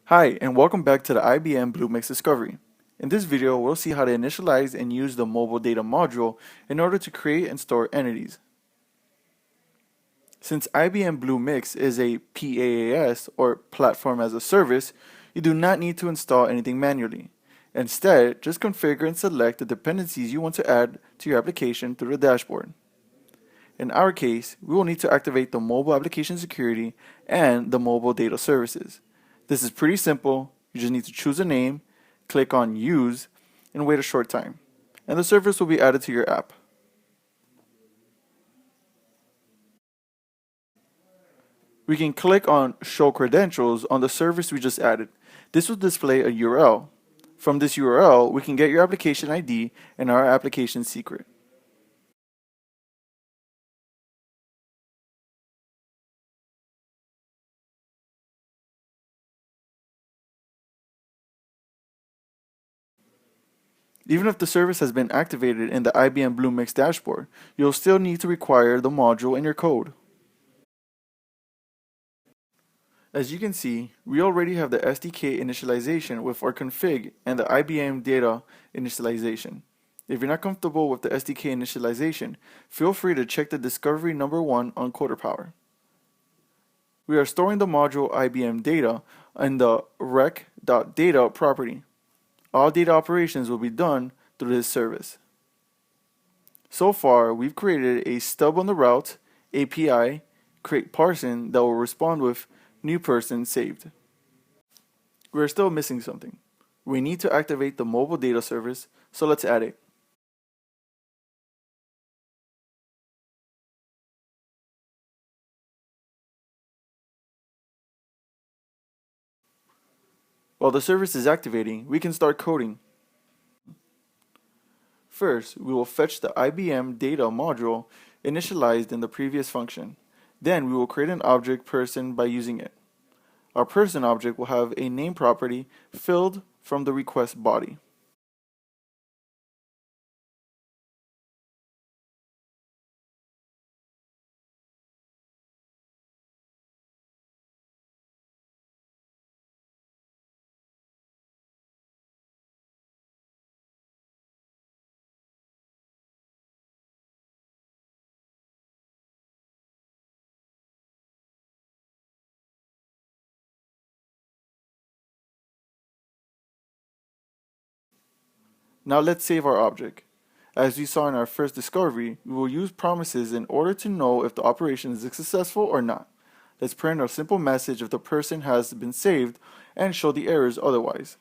Hi, and welcome back to the IBM Bluemix Discovery. In this video, we'll see how to initialize and use the mobile data module in order to create and store entities. Since IBM Bluemix is a PaaS, or Platform as a Service, you do not need to install anything manually. Instead, just configure and select the dependencies you want to add to your application through the dashboard. In our case, we will need to activate the mobile application security and the mobile data services. This is pretty simple. You just need to choose a name, click on Use, and wait a short time, and the service will be added to your app. We can click on Show Credentials on the service we just added. This will display a URL. From this URL, we can get your application ID and our application secret. Even if the service has been activated in the IBM Bluemix dashboard, you'll still need to require the module in your code. As you can see, we already have the SDK initialization with our config and the IBMData initialization. If you're not comfortable with the SDK initialization, feel free to check the discovery number 1 on CoderPower. We are storing the module IBMData in the rec.data property. All data operations will be done through this service. So far, we've created a stub on the route API create parson that will respond with new person saved. We're still missing something. We need to activate the mobile data service, so let's add it. While the service is activating, we can start coding. First, we will fetch the IBMData module initialized in the previous function. Then we will create an object person by using it. Our person object will have a name property filled from the request body. Now let's save our object. As we saw in our first discovery, we will use promises in order to know if the operation is successful or not. Let's print a simple message if the person has been saved and show the errors otherwise.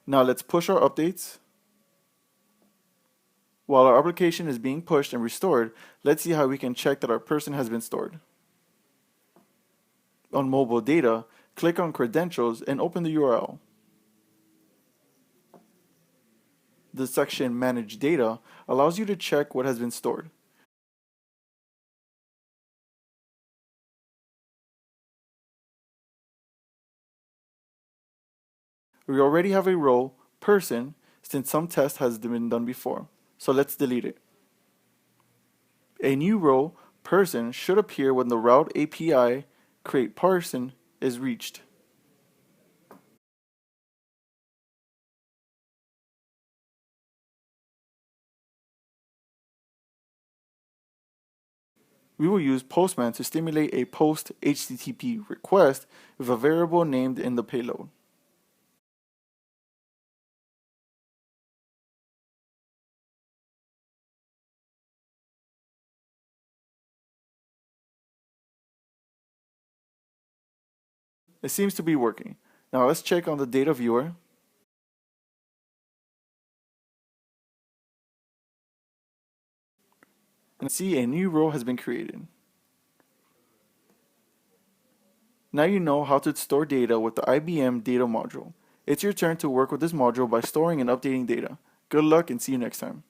Now let's push our updates. While our application is being pushed and restored, let's see how we can check that our person has been stored. On mobile data, click on credentials and open the URL. The section Manage Data allows you to check what has been stored. We already have a row, person, since some test has been done before, so let's delete it. A new row, person, should appear when the route API create parson is reached. We will use Postman to stimulate a post HTTP request with a variable named in the payload. It seems to be working. Now let's check on the data viewer. And see a new row has been created. Now you know how to store data with the IBM Data module. It's your turn to work with this module by storing and updating data. Good luck and see you next time.